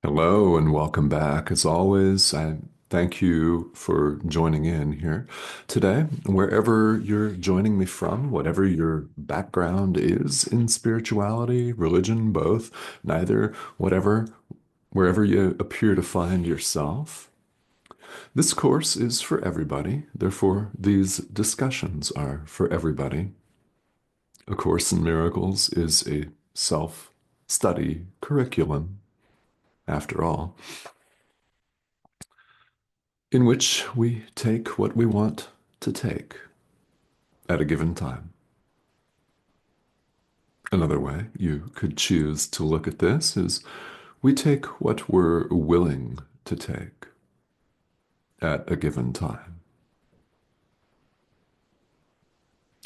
Hello and welcome back. As always, I thank you for joining in here today. Wherever you're joining me from, whatever your background is in spirituality, religion, both, neither, whatever, wherever you appear to find yourself, this course is for everybody. Therefore, these discussions are for everybody. A Course in Miracles is a self-study curriculum, after all, in which we take what we want to take at a given time. Another way you could choose to look at this is we take what we're willing to take at a given time.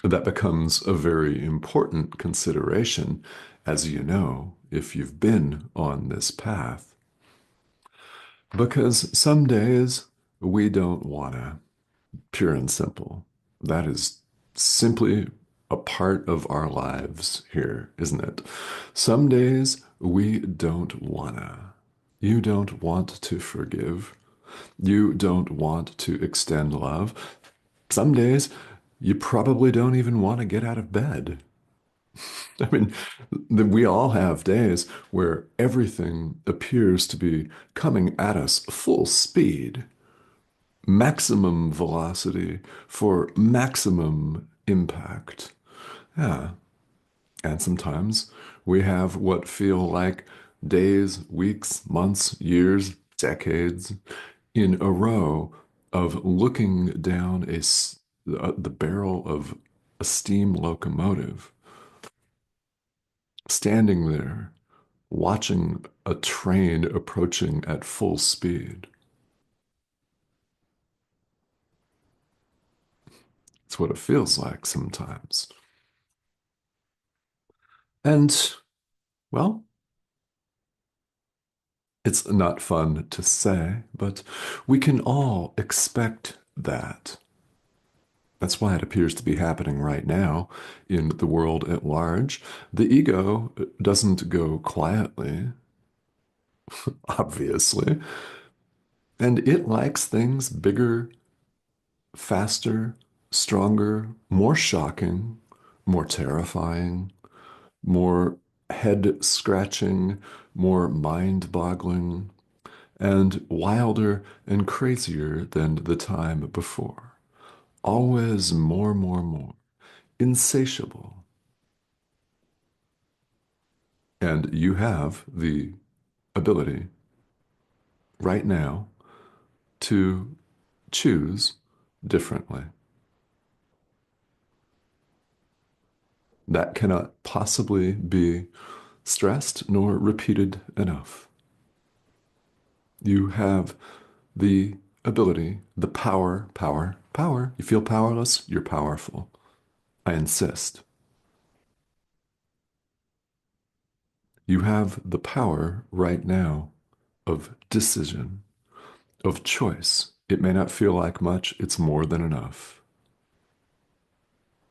That becomes a very important consideration, as you know, if you've been on this path, because some days we don't want to. Pure and simple. That is simply a part of our lives here, isn't it? Some days we don't wanna. You don't want to forgive. You don't want to extend love. Some days you probably don't even want to get out of bed. I mean, we all have days where everything appears to be coming at us full speed, maximum velocity for maximum impact. Yeah. And sometimes we have what feel like days, weeks, months, years, decades in a row of looking down the barrel of a steam locomotive, standing there, watching a train approaching at full speed. It's what it feels like sometimes. And, well, it's not fun to say, but we can all expect that. That's why it appears to be happening right now in the world at large. The ego doesn't go quietly, obviously, and it likes things bigger, faster, stronger, more shocking, more terrifying, more head scratching, more mind boggling, and wilder and crazier than the time before. Always more, more, more. Insatiable. And you have the ability right now to choose differently. That cannot possibly be stressed nor repeated enough. You have the ability, the power, power, power. You feel powerless, you're powerful. I insist. You have the power right now of decision, of choice. It may not feel like much, it's more than enough.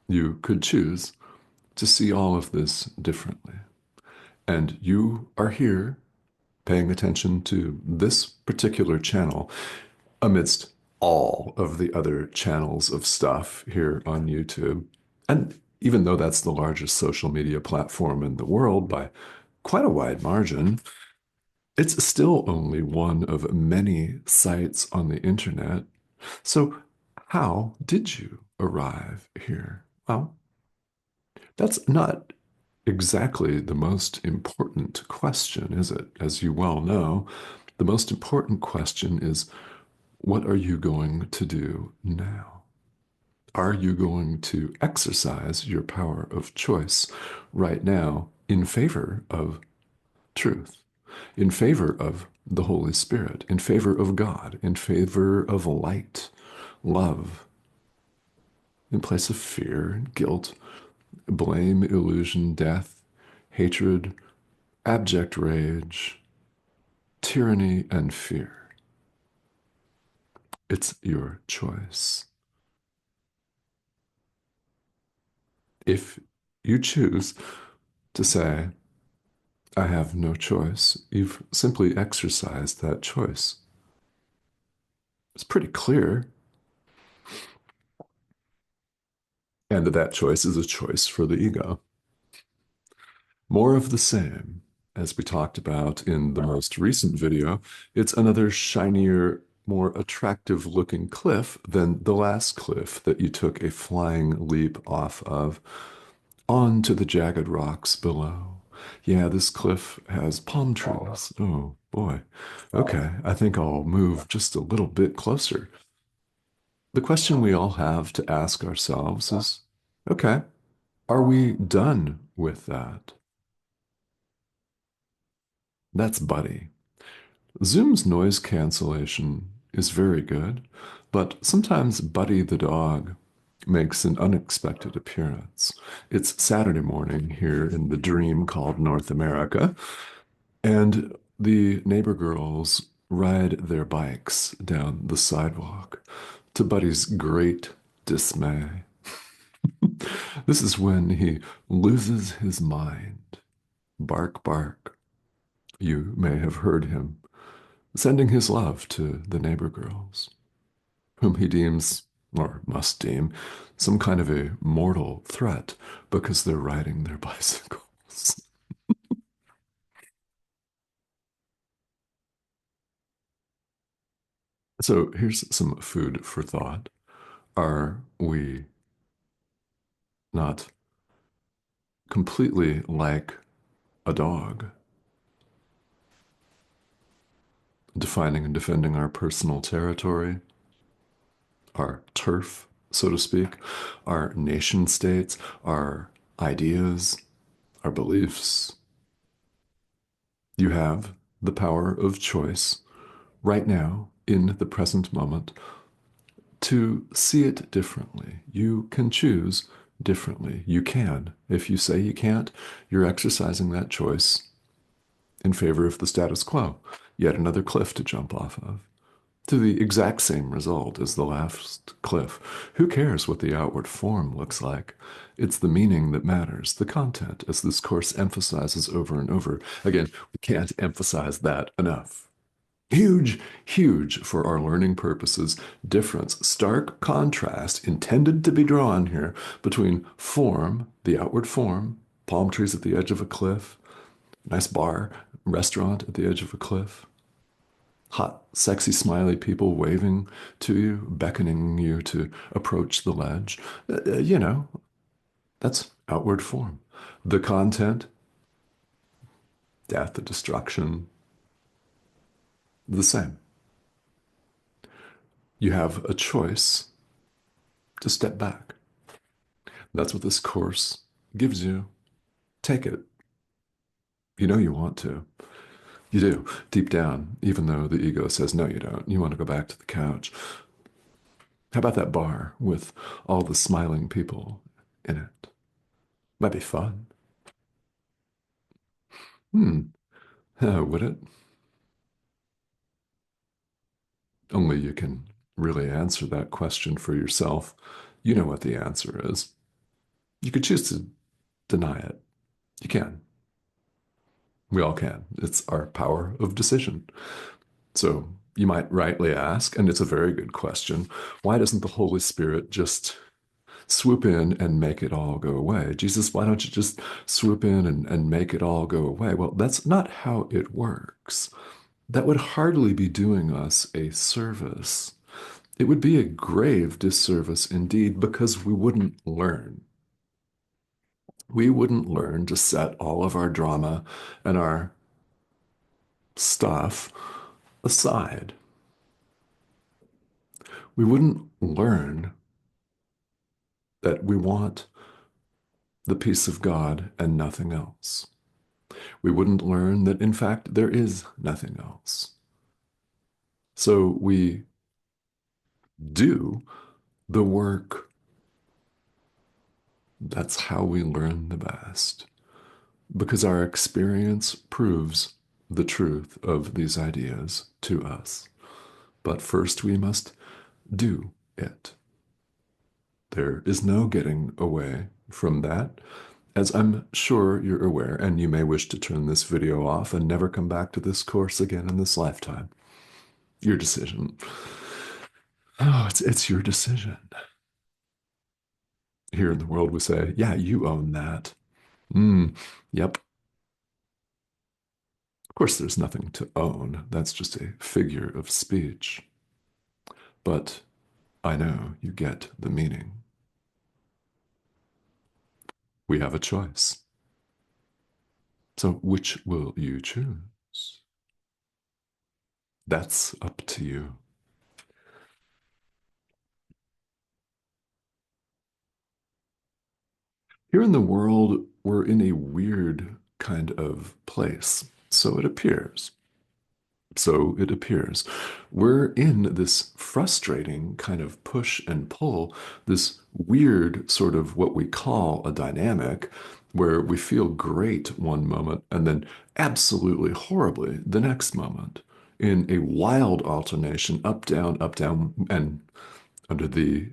You could choose to see all of this differently. And you are here paying attention to this particular channel amidst all of the other channels of stuff here on YouTube. And even though that's the largest social media platform in the world by quite a wide margin, it's still only one of many sites on the internet. So, how did you arrive here? Well, that's not exactly the most important question, is it? As you well know, the most important question is, what are you going to do now? Are you going to exercise your power of choice right now in favor of truth, in favor of the Holy Spirit, in favor of God, in favor of light, love, in place of fear, guilt, blame, illusion, death, hatred, abject rage, tyranny, and fear? It's your choice. If you choose to say, I have no choice. You've simply exercised that choice. It's pretty clear. And that choice is a choice for the ego. More of the same. As we talked about in the most recent video, it's another shinier, more attractive looking cliff than the last cliff that you took a flying leap off of onto the jagged rocks below. Yeah, this cliff has palm trees. Oh boy. Okay, I think I'll move just a little bit closer. The question we all have to ask ourselves is, okay, are we done with that? That's Buddy. Zoom's noise cancellation is very good, but sometimes Buddy the dog makes an unexpected appearance. It's Saturday morning here in the dream called North America, and the neighbor girls ride their bikes down the sidewalk to Buddy's great dismay. This is when he loses his mind. Bark, bark. You may have heard him sending his love to the neighbor girls, whom he deems, or must deem, some kind of a mortal threat because they're riding their bicycles. So here's some food for thought. Are we not completely like a dog, defining and defending our personal territory, our turf, so to speak, our nation states, our ideas, our beliefs? You have the power of choice right now in the present moment to see it differently. You can choose differently. You can. If you say you can't, you're exercising that choice in favor of the status quo. Yet another cliff to jump off of, to the exact same result as the last cliff. Who cares what the outward form looks like? It's the meaning that matters, the content, as this course emphasizes over and over. Again, we can't emphasize that enough. Huge, huge for our learning purposes difference, stark contrast intended to be drawn here between form, the outward form, palm trees at the edge of a cliff, nice bar, restaurant at the edge of a cliff, hot, sexy, smiley people waving to you, beckoning you to approach the ledge. You know, that's outward form. The content, death, destruction, the same. You have a choice to step back. That's what this course gives you. Take it. You know you want to. You do, deep down, even though the ego says, no, you don't. You want to go back to the couch. How about that bar with all the smiling people in it? Might be fun. Hmm. Would it? Only you can really answer that question for yourself. You know what the answer is. You could choose to deny it. You can. We all can. It's our power of decision. So you might rightly ask, and it's a very good question, why doesn't the Holy Spirit just swoop in and make it all go away? Jesus, why don't you just swoop in and make it all go away? Well, that's not how it works. That would hardly be doing us a service. It would be a grave disservice indeed, because we wouldn't learn. We wouldn't learn to set all of our drama and our stuff aside. We wouldn't learn that we want the peace of God and nothing else. We wouldn't learn that, in fact, there is nothing else. So we do the work. That's how we learn the best, because our experience proves the truth of these ideas to us. But first, we must do it. There is no getting away from that. As I'm sure you're aware, and you may wish to turn this video off and never come back to this course again in this lifetime. Your decision. Oh, it's your decision. Here in the world, we say, yeah, you own that. Yep. Of course, there's nothing to own. That's just a figure of speech. But I know you get the meaning. We have a choice. So which will you choose? That's up to you. Here in the world, we're in a weird kind of place. So it appears. So it appears. We're in this frustrating kind of push and pull, this weird sort of what we call a dynamic, where we feel great one moment and then absolutely horribly the next moment, in a wild alternation, up, down, and under the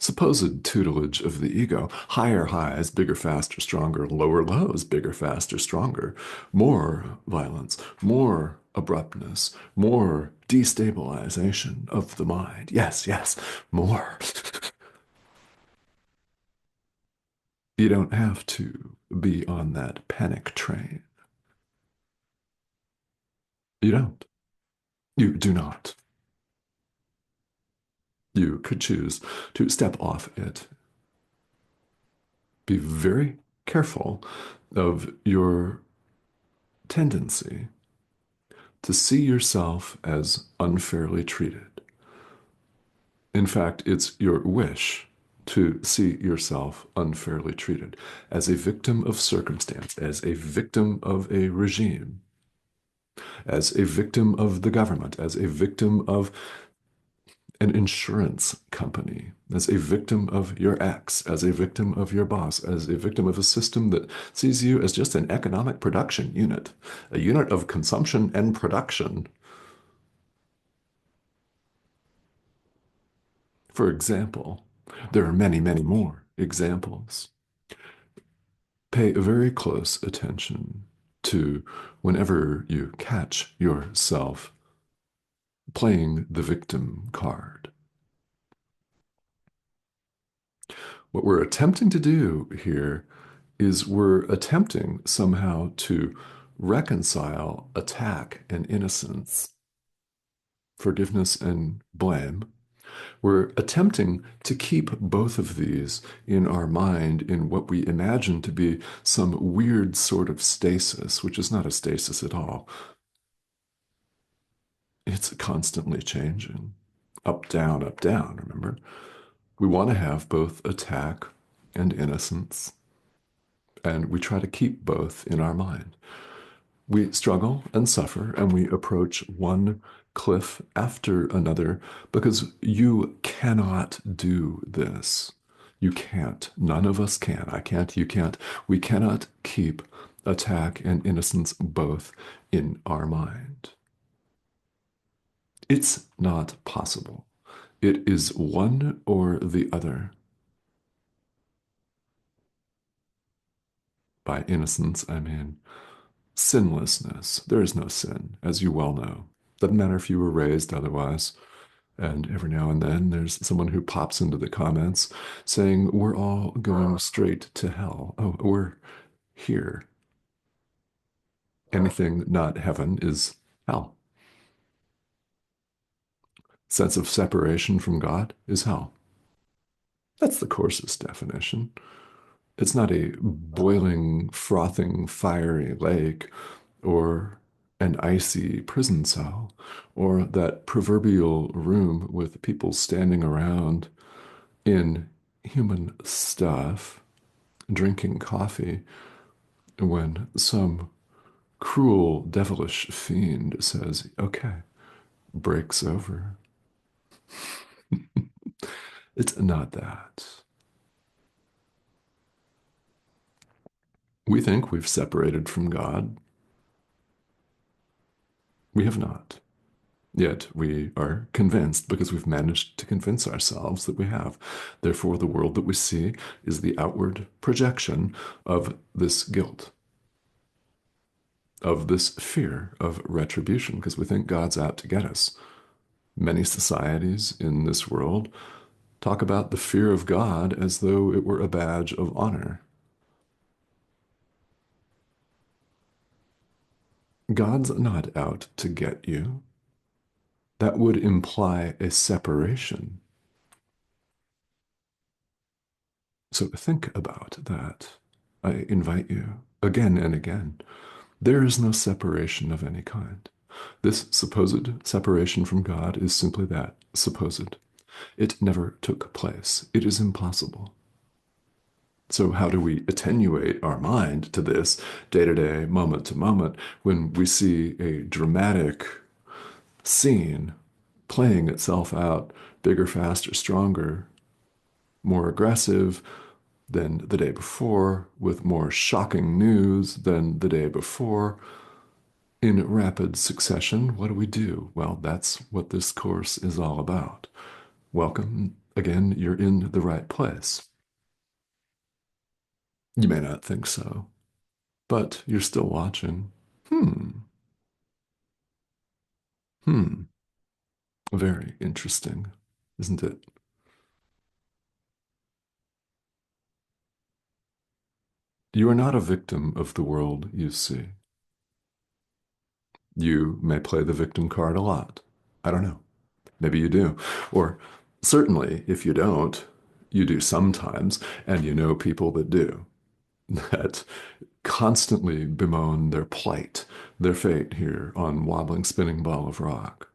supposed tutelage of the ego, higher highs, bigger, faster, stronger, lower lows, bigger, faster, stronger, more violence, more abruptness, more destabilization of the mind. Yes, yes, more. You don't have to be on that panic train. You don't. You do not. You could choose to step off it. Be very careful of your tendency to see yourself as unfairly treated. In fact, it's your wish to see yourself unfairly treated as a victim of circumstance, as a victim of a regime, as a victim of the government, as a victim of an insurance company, as a victim of your ex, as a victim of your boss, as a victim of a system that sees you as just an economic production unit, a unit of consumption and production. For example, there are many, many more examples. Pay very close attention to whenever you catch yourself playing the victim card. What we're attempting to do here is we're attempting somehow to reconcile attack and innocence, forgiveness and blame. We're attempting to keep both of these in our mind in what we imagine to be some weird sort of stasis, which is not a stasis at all. It's constantly changing. Up, down, remember? We want to have both attack and innocence, and we try to keep both in our mind. We struggle and suffer, and we approach one cliff after another because you cannot do this. You can't. None of us can. I can't. You can't. We cannot keep attack and innocence both in our mind. It's not possible. It is one or the other. By innocence, I mean sinlessness. There is no sin, as you well know. Doesn't matter if you were raised otherwise. And every now and then there's someone who pops into the comments saying, we're all going straight to hell. Oh, we're here. Anything not heaven is hell. Sense of separation from God is hell. That's the Course's definition. It's not a boiling, frothing, fiery lake or an icy prison cell or that proverbial room with people standing around in human stuff, drinking coffee, when some cruel, devilish fiend says, okay, breaks over. It's not that. We think we've separated from God. We have not. Yet we are convinced because we've managed to convince ourselves that we have. Therefore, the world that we see is the outward projection of this guilt, of this fear of retribution, because we think God's out to get us. Many societies in this world talk about the fear of God as though it were a badge of honor. God's not out to get you. That would imply a separation. So think about that. I invite you again and again. There is no separation of any kind. This supposed separation from God is simply that, supposed. It never took place. It is impossible. So, how do we attenuate our mind to this day to day, moment to moment, when we see a dramatic scene playing itself out bigger, faster, stronger, more aggressive than the day before, with more shocking news than the day before, in rapid succession? What do we do? Well, that's what this course is all about. Welcome. Again, you're in the right place. You may not think so, but you're still watching. Hmm. Hmm. Very interesting, isn't it? You are not a victim of the world you see. You may play the victim card a lot. I don't know. Maybe you do. Or certainly, if you don't, you do sometimes, and you know people that do, that constantly bemoan their plight, their fate here on wobbling, spinning ball of rock,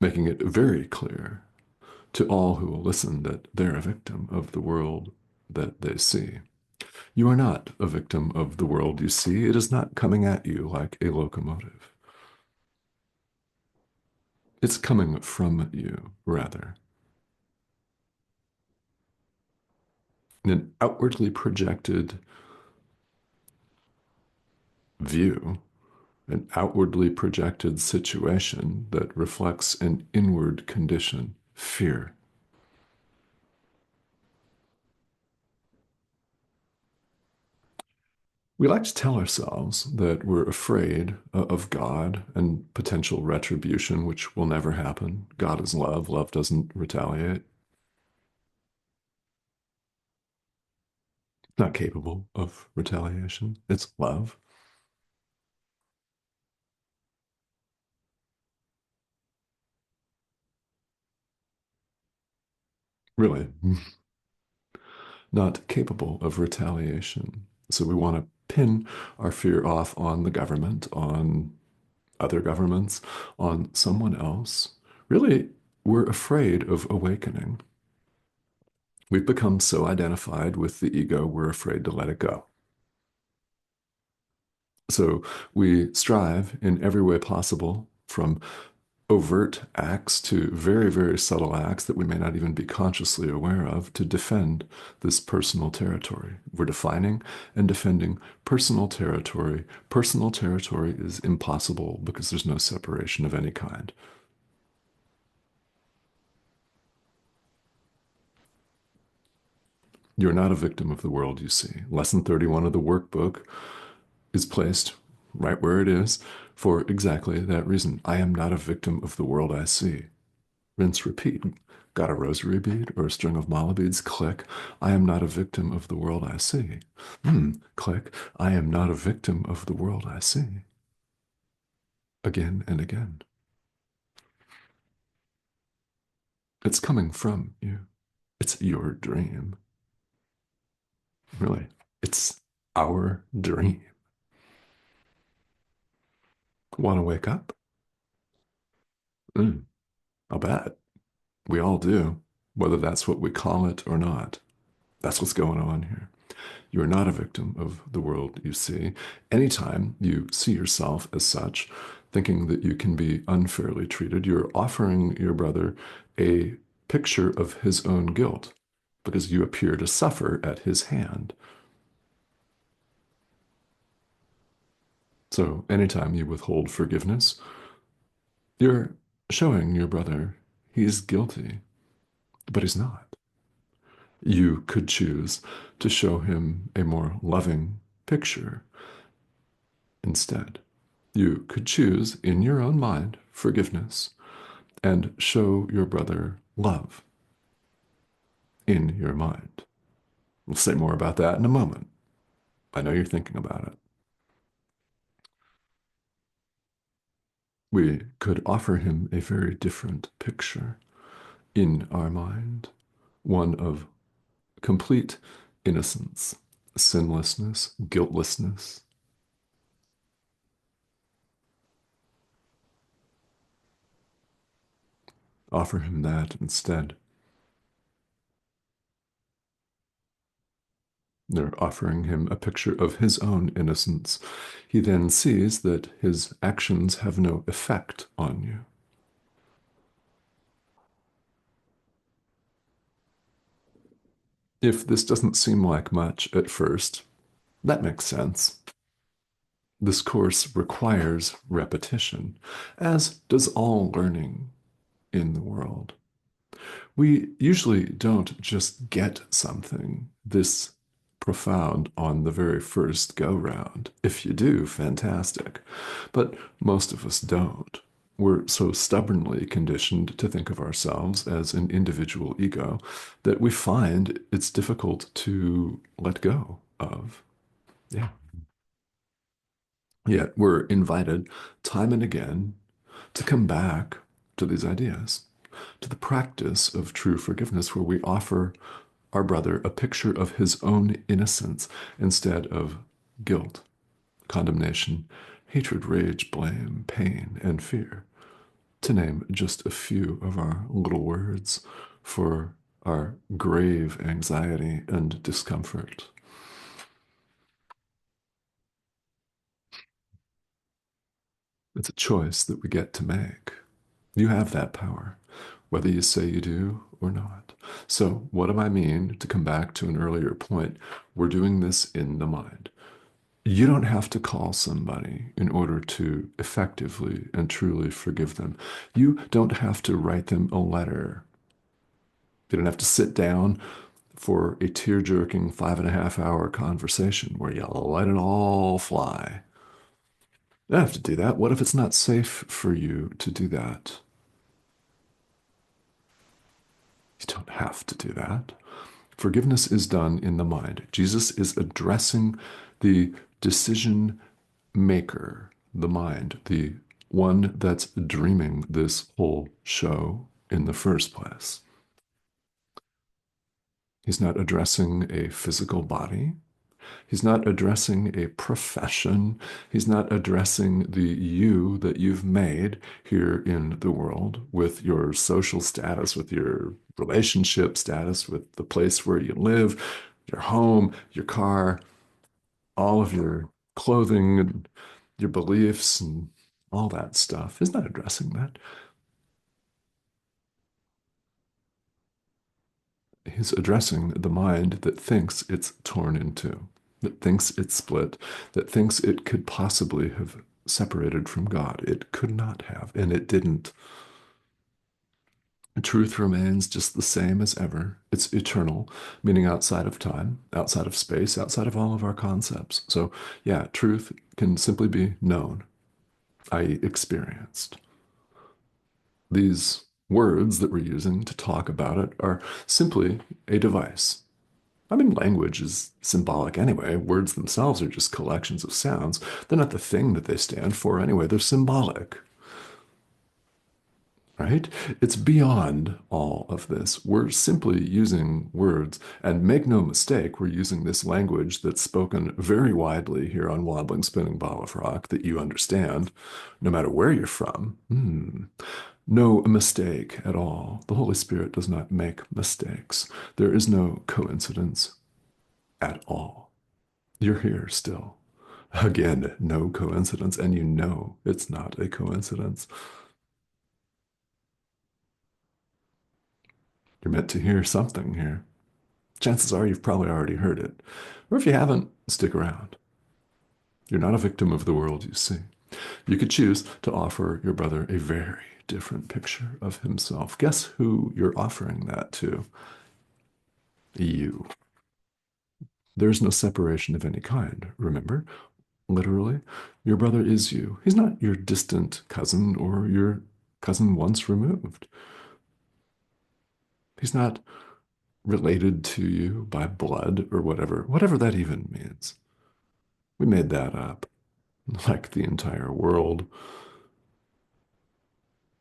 making it very clear to all who will listen that they're a victim of the world that they see. You are not a victim of the world you see. It is not coming at you like a locomotive. It's coming from you, rather. In an outwardly projected view, an outwardly projected situation that reflects an inward condition, fear. We like to tell ourselves that we're afraid of God and potential retribution, which will never happen. God is love. Love doesn't retaliate. Not capable of retaliation. It's love. Really, not capable of retaliation. So we want to pin our fear off on the government, on other governments, on someone else. Really, we're afraid of awakening. We've become so identified with the ego, we're afraid to let it go. So we strive in every way possible, from overt acts to very, very subtle acts that we may not even be consciously aware of, to defend this personal territory. We're defining and defending personal territory. Personal territory is impossible because there's no separation of any kind. You're not a victim of the world you see. Lesson 31 of the workbook is placed right where it is for exactly that reason. I am not a victim of the world I see. Rinse, repeat. Got a rosary bead or a string of mala beads? Click. I am not a victim of the world I see. Click. I am not a victim of the world I see. Again and again. It's coming from you. It's your dream. Really. It's our dream. Want to wake up? Mm, I'll bet. We all do, whether that's what we call it or not. That's what's going on here. You are not a victim of the world you see. Anytime you see yourself as such, thinking that you can be unfairly treated, you're offering your brother a picture of his own guilt because you appear to suffer at his hand. So anytime you withhold forgiveness, You're showing your brother he's guilty, but he's not. You could choose to show him a more loving picture instead. You could choose in your own mind forgiveness and show your brother love in your mind. We'll say more about that in a moment. I know you're thinking about it. We could offer him a very different picture in our mind, one of complete innocence, sinlessness, guiltlessness. Offer him that instead. They're offering him a picture of his own innocence. He then sees that his actions have no effect on you. If this doesn't seem like much at first, that makes sense. This course requires repetition, as does all learning in the world. We usually don't just get something this profound on the very first go round. If you do, fantastic. But most of us don't. We're so stubbornly conditioned to think of ourselves as an individual ego that we find it's difficult to let go of. Yeah. Yet we're invited time and again to come back to these ideas, to the practice of true forgiveness, where we offer our brother a picture of his own innocence instead of guilt, condemnation, hatred, rage, blame, pain, and fear, to name just a few of our little words for our grave anxiety and discomfort. It's a choice that we get to make. You have that power, whether you say you do or not. So, what do I mean? To come back to an earlier point, we're doing this in the mind. You don't have to call somebody in order to effectively and truly forgive them. You don't have to write them a letter. You don't have to sit down for a tear-jerking 5.5 hour conversation where you let it all fly. You don't have to do that. What if it's not safe for you to do that? You don't have to do that. Forgiveness is done in the mind. Jesus is addressing the decision maker, the mind, the one that's dreaming this whole show in the first place. He's not addressing a physical body. He's not addressing a profession. He's not addressing the you that you've made here in the world with your social status, with your relationship status, with the place where you live, your home, your car, all of your clothing, and your beliefs, and all that stuff. He's not addressing that. He's addressing the mind that thinks it's torn in two, that thinks it's split, that thinks it could possibly have separated from God. It could not have, and it didn't. Truth remains just the same as ever. It's eternal, meaning outside of time, outside of space, outside of all of our concepts. So, yeah, truth can simply be known, i.e., experienced. These words that we're using to talk about it are simply a device. I mean, language is symbolic anyway. Words themselves are just collections of sounds. They're not the thing that they stand for anyway. They're symbolic, right? It's beyond all of this. We're simply using words, and make no mistake, we're using this language that's spoken very widely here on Wobbling Spinning Ball of Rock that you understand, no matter where you're from. No mistake at all. The Holy Spirit does not make mistakes. There is no coincidence at all. You're here still. Again, no coincidence, and you know it's not a coincidence. You're meant to hear something here. Chances are you've probably already heard it. Or if you haven't, stick around. You're not a victim of the world you see. You could choose to offer your brother a very different picture of himself. Guess who you're offering that to? You. There's no separation of any kind, remember? Literally, your brother is you. He's not your distant cousin or your cousin once removed. He's not related to you by blood or whatever that even means. We made that up, like the entire world.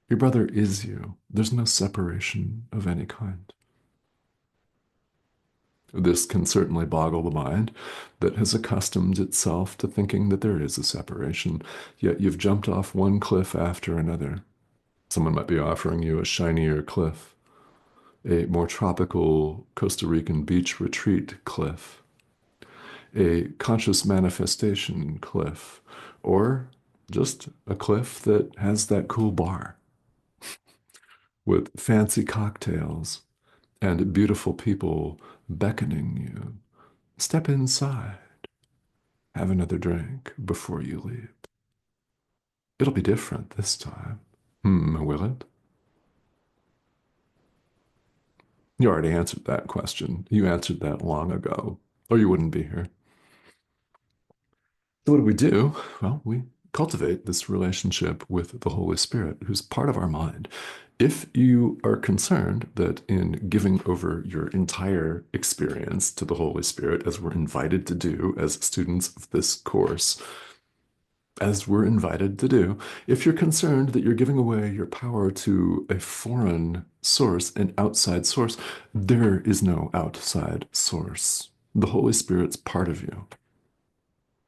Your brother is you. There's no separation of any kind. This can certainly boggle the mind that has accustomed itself to thinking that there is a separation, yet you've jumped off one cliff after another. Someone might be offering you a shinier cliff, a more tropical Costa Rican beach retreat cliff, a conscious manifestation cliff, or just a cliff that has that cool bar with fancy cocktails and beautiful people beckoning you. Step inside, have another drink before you leave. It'll be different this time. Will it? You already answered that question. You answered that long ago, or you wouldn't be here. So, what do we do? Well, we cultivate this relationship with the Holy Spirit, who's part of our mind. If you are concerned that in giving over your entire experience to the Holy Spirit, as we're invited to do as students of this course, as we're invited to do, if you're concerned that you're giving away your power to a foreign source, an outside source, there is no outside source. The Holy Spirit's part of you.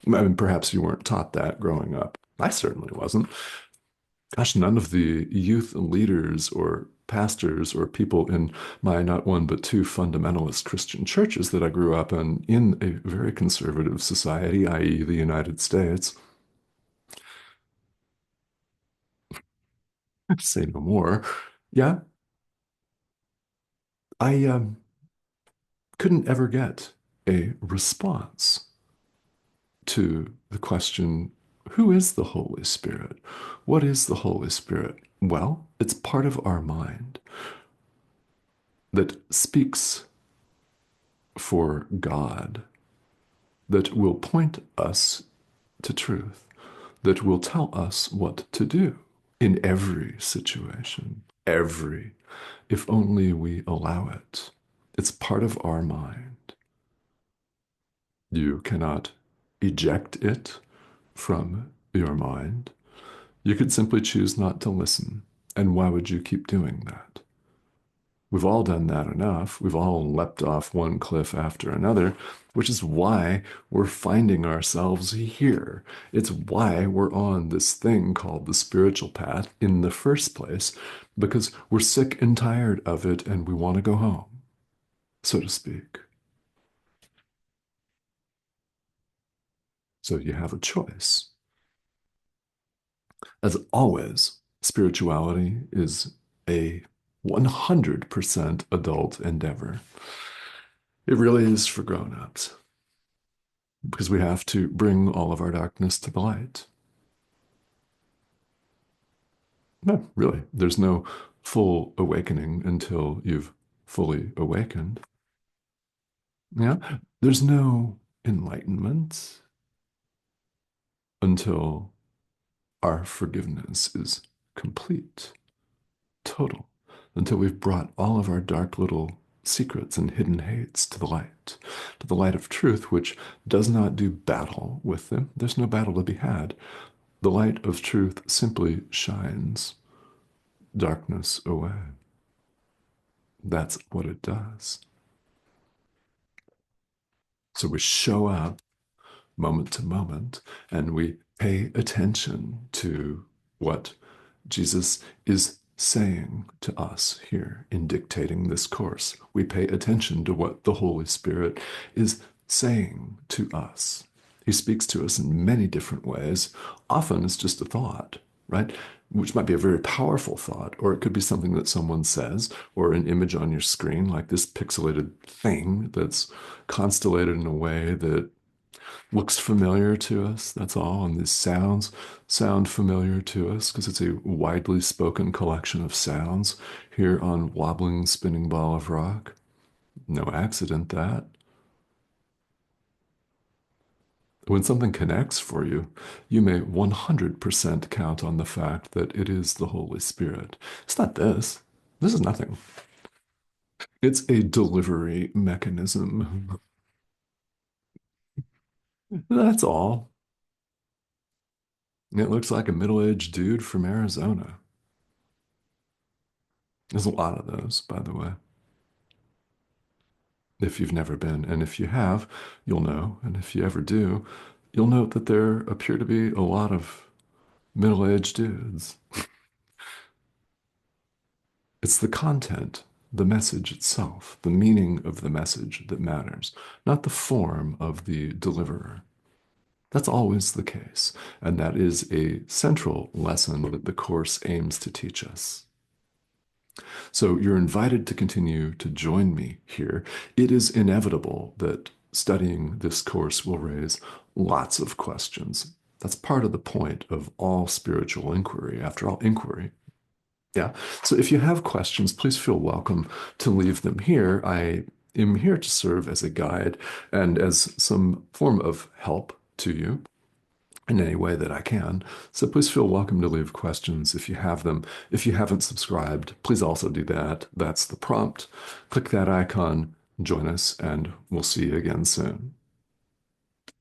I mean, perhaps you weren't taught that growing up. I certainly wasn't. Gosh, none of the youth leaders or pastors or people in my not one but two fundamentalist Christian churches that I grew up in a very conservative society, i.e., the United States, say no more. Yeah, I couldn't ever get a response to the question, who is the Holy Spirit? What is the Holy Spirit? Well, it's part of our mind that speaks for God, that will point us to truth, that will tell us what to do in every situation, every, if only we allow it. It's part of our mind. You cannot eject it from your mind. You could simply choose not to listen. And why would you keep doing that? We've all done that enough. We've all leapt off one cliff after another, which is why we're finding ourselves here. It's why we're on this thing called the spiritual path in the first place, because we're sick and tired of it and we want to go home, so to speak. So you have a choice. As always, spirituality is a 100% adult endeavor. It really is for grown-ups because we have to bring all of our darkness to the light. No, really, there's no full awakening until you've fully awakened. Yeah, there's no enlightenment until our forgiveness is complete, total, until we've brought all of our dark little secrets and hidden hates to the light of truth, which does not do battle with them. There's no battle to be had. The light of truth simply shines darkness away. That's what it does. So we show up moment to moment and we pay attention to what Jesus is saying to us here in dictating this course. We pay attention to what the Holy Spirit is saying to us. He speaks to us in many different ways. Often it's just a thought, right? Which might be a very powerful thought, or it could be something that someone says, or an image on your screen, like this pixelated thing that's constellated in a way that Looks familiar to us, that's all. And these sounds sound familiar to us because it's a widely spoken collection of sounds here on Wobbling Spinning Ball of Rock. No accident that. When something connects for you, you may 100% count on the fact that it is the Holy Spirit. It's not this. This is nothing. It's a delivery mechanism. That's all. It looks like a middle-aged dude from Arizona. There's a lot of those, by the way, if you've never been. And if you have, you'll know. And if you ever do, you'll note that there appear to be a lot of middle-aged dudes. It's the content, the message itself, the meaning of the message that matters, not the form of the deliverer. That's always the case. And that is a central lesson that the Course aims to teach us. So you're invited to continue to join me here. It is inevitable that studying this course will raise lots of questions. That's part of the point of all spiritual inquiry. After all, inquiry. Yeah. So if you have questions, please feel welcome to leave them here. I am here to serve as a guide and as some form of help to you in any way that I can. So please feel welcome to leave questions if you have them. If you haven't subscribed, please also do that. That's the prompt. Click that icon, join us, and we'll see you again soon.